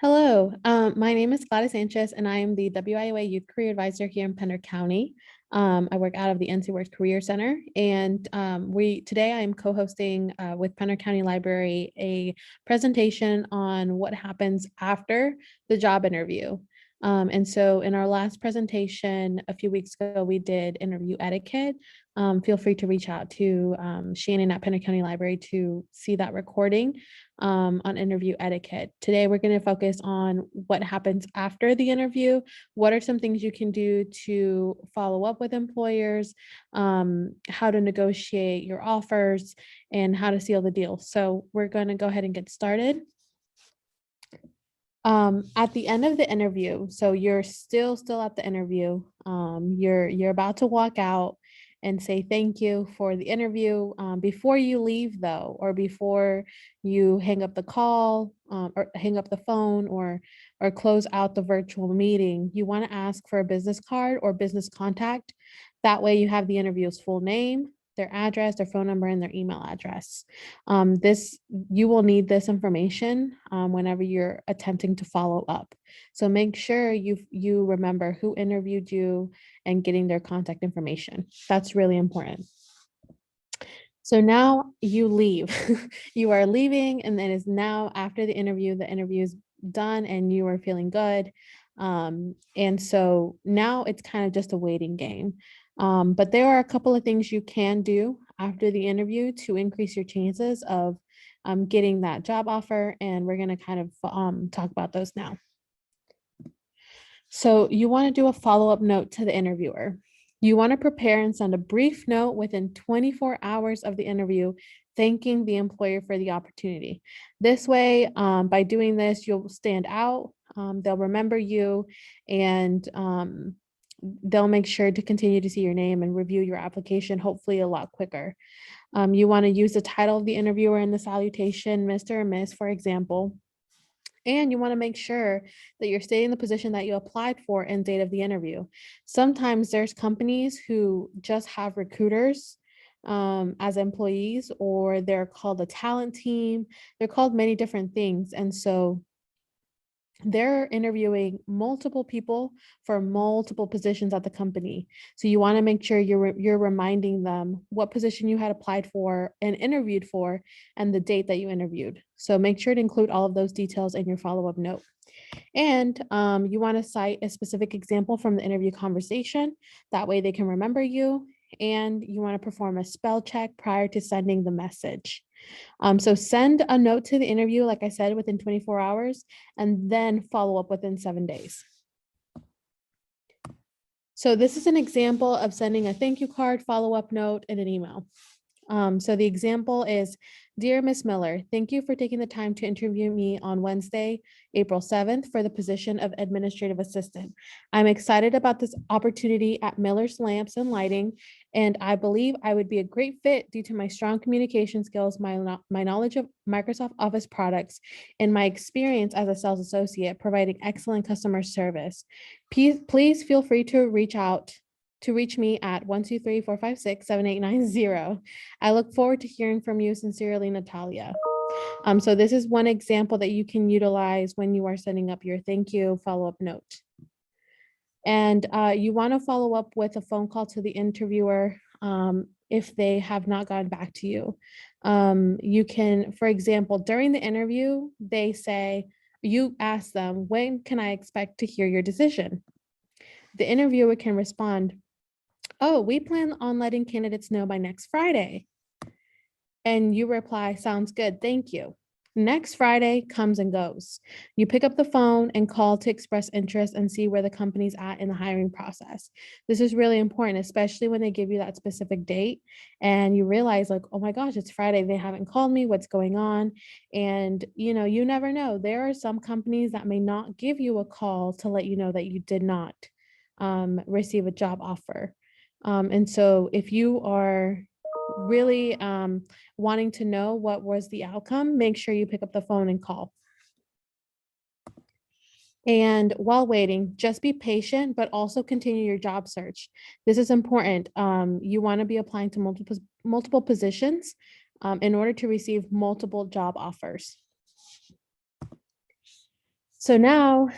Hello, my name is Gladys Sanchez, and I am the WIOA Youth Career Advisor here in Pender County. I work out of the NC Works Career Center, and today I am co-hosting with Pender County Library a presentation on what happens after the job interview. And so in our last presentation a few weeks ago, we did interview etiquette. Feel free to reach out to Shannon at Pender County Library to see that recording on interview etiquette. Today, we're going to focus on what happens after the interview. What are some things you can do to follow up with employers, how to negotiate your offers, and how to seal the deal. So we're going to go ahead and get started. At the end of the interview, so you're still at the interview, you're about to walk out and say thank you for the interview. Before you leave though, or before you hang up the call, or hang up the phone, or close out the virtual meeting, you want to ask for a business card or business contact. That way you have the interviewer's full name, their address, their phone number, and their email address. You will need this information whenever you're attempting to follow up. So make sure you remember who interviewed you and getting their contact information. That's really important. So now you leave. You are leaving, and then is now after the interview is done and you are feeling good. And so now it's kind of just a waiting game. But there are a couple of things you can do after the interview to increase your chances of getting that job offer. And we're going to kind of talk about those now. So you want to do a follow-up note to the interviewer. You want to prepare and send a brief note within 24 hours of the interview, thanking the employer for the opportunity. This way, by doing this, you'll stand out. They'll remember you, and they'll make sure to continue to see your name and review your application, hopefully a lot quicker. You want to use the title of the interviewer in the salutation, Mr. or Miss, for example. And you want to make sure that you're stating the position that you applied for and date of the interview. Sometimes there's companies who just have recruiters as employees, or they're called a talent team. They're called many different things. And so they're interviewing multiple people for multiple positions at the company. So you want to make sure you're reminding them what position you had applied for and interviewed for, and the date that you interviewed. So make sure to include all of those details in your follow-up note. And you want to cite a specific example from the interview conversation. That way they can remember you. And you want to perform a spell check prior to sending the message. So send a note to the interview, like I said, within 24 hours, and then follow up within 7 days. So this is an example of sending a thank you card, follow-up note, and an email. So the example is, Dear Miss Miller, thank you for taking the time to interview me on Wednesday, April 7th for the position of administrative assistant. I'm excited about this opportunity at Miller's Lamps and Lighting, and I believe I would be a great fit due to my strong communication skills, my knowledge of Microsoft Office products, and my experience as a sales associate providing excellent customer service. Please feel free to reach me at 123-456-7890. I look forward to hearing from you. Sincerely, Natalia. So this is one example that you can utilize when you are setting up your thank you follow-up note. And you want to follow up with a phone call to the interviewer if they have not gotten back to you. You can, for example, during the interview, you ask them, when can I expect to hear your decision? The interviewer can respond, oh, we plan on letting candidates know by next Friday. And you reply, sounds good, thank you. Next Friday comes and goes. You pick up the phone and call to express interest and see where the company's at in the hiring process. This is really important, especially when they give you that specific date and you realize like, oh my gosh, it's Friday. They haven't called me. What's going on? And you never know. There are some companies that may not give you a call to let you know that you did not receive a job offer. And so if you are really wanting to know what was the outcome, make sure you pick up the phone and call. And while waiting, just be patient, but also continue your job search. This is important. You want to be applying to multiple positions in order to receive multiple job offers. So now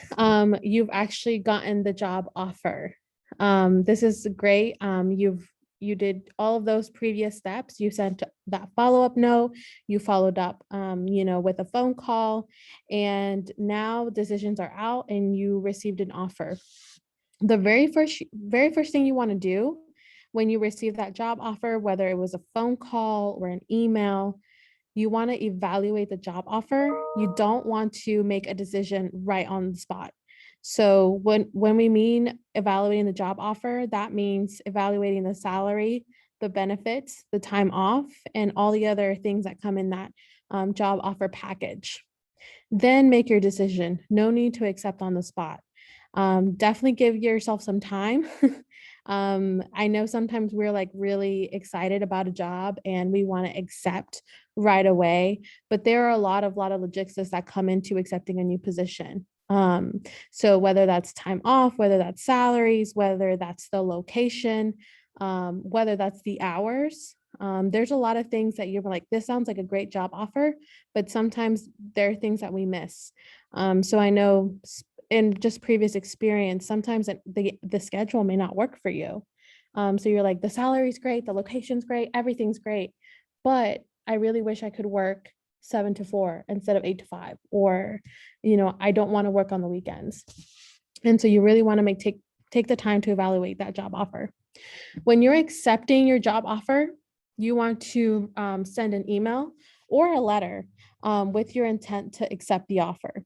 you've actually gotten the job offer. This is great. You did all of those previous steps. You sent that follow-up note, you followed up, with a phone call, and now decisions are out and you received an offer. The very first thing you want to do when you receive that job offer, whether it was a phone call or an email, you want to evaluate the job offer. You don't want to make a decision right on the spot. So when we mean evaluating the job offer, that means evaluating the salary, the benefits, the time off, and all the other things that come in that job offer package. Then make your decision. No need to accept on the spot. Definitely give yourself some time. I know sometimes we're like really excited about a job and we want to accept right away, but there are a lot of logistics that come into accepting a new position. So whether that's time off, whether that's salaries, whether that's the location, whether that's the hours, there's a lot of things that you're like, this sounds like a great job offer, but sometimes there are things that we miss. So I know in just previous experience, sometimes the schedule may not work for you. So you're like, the salary's great, the location's great, everything's great, but I really wish I could work 7 to 4 instead of 8 to 5, or, I don't want to work on the weekends. And so you really want to take the time to evaluate that job offer. When you're accepting your job offer, you want to send an email or a letter with your intent to accept the offer.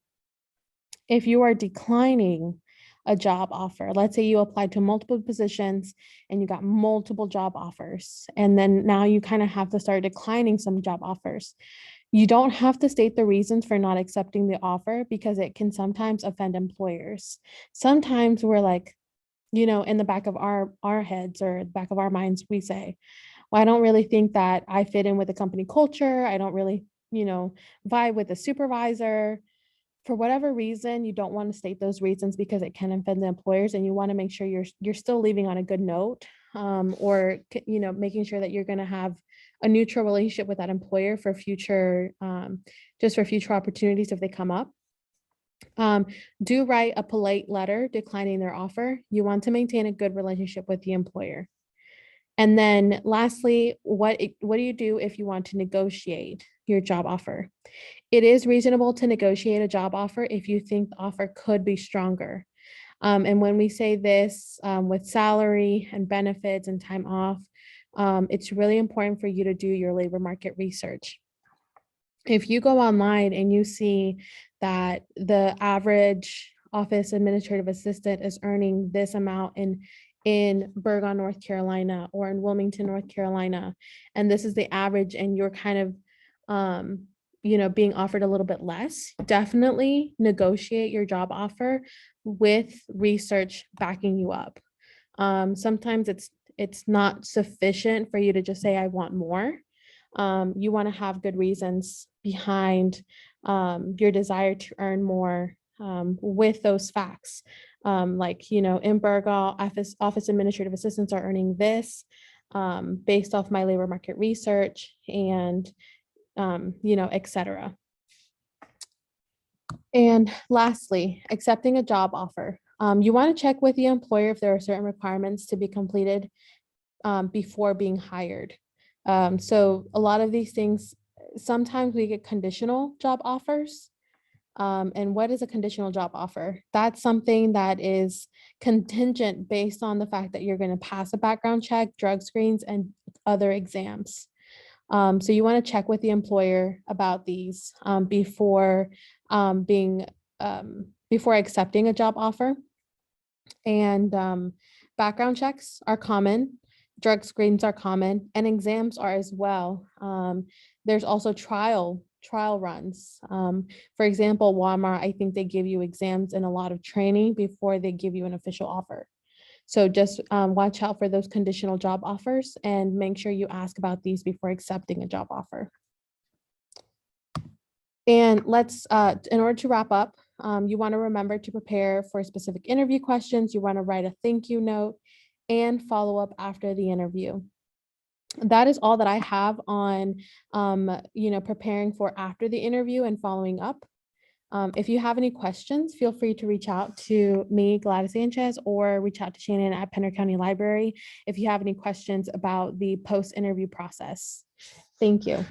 If you are declining a job offer, let's say you applied to multiple positions and you got multiple job offers, and then now you kind of have to start declining some job offers. You don't have to state the reasons for not accepting the offer because it can sometimes offend employers. Sometimes we're like, in the back of our heads or the back of our minds, we say, well, I don't really think that I fit in with the company culture. I don't really, vibe with the supervisor. For whatever reason, you don't want to state those reasons because it can offend the employers, and you want to make sure you're still leaving on a good note, or making sure that you're going to have a neutral relationship with that employer for future, just for future opportunities if they come up. Do write a polite letter declining their offer. You want to maintain a good relationship with the employer. And then lastly, what do you do if you want to negotiate your job offer? It is reasonable to negotiate a job offer if you think the offer could be stronger. And when we say this, with salary and benefits and time off, it's really important for you to do your labor market research. If you go online and you see that the average office administrative assistant is earning this amount in Burgon, North Carolina, or in Wilmington, North Carolina, and this is the average, and you're kind of being offered a little bit less, definitely negotiate your job offer with research backing you up. Sometimes it's not sufficient for you to just say, I want more. You want to have good reasons behind your desire to earn more, with those facts. Like, in Burgal, office administrative assistants are earning this, based off my labor market research, and et cetera. And lastly, accepting a job offer. You want to check with the employer if there are certain requirements to be completed before being hired. So a lot of these things, sometimes we get conditional job offers. And what is a conditional job offer? That's something that is contingent based on the fact that you're going to pass a background check, drug screens, and other exams. So you want to check with the employer about these before accepting a job offer. And background checks are common, drug screens are common, and exams are as well. There's also trial runs. For example, Walmart, I think they give you exams and a lot of training before they give you an official offer. So just watch out for those conditional job offers and make sure you ask about these before accepting a job offer. And in order to wrap up, you want to remember to prepare for specific interview questions. You want to write a thank you note and follow up after the interview. That is all that I have on, preparing for after the interview and following up. If you have any questions, feel free to reach out to me, Gladys Sanchez, or reach out to Shannon at Pender County Library if you have any questions about the post-interview process. Thank you.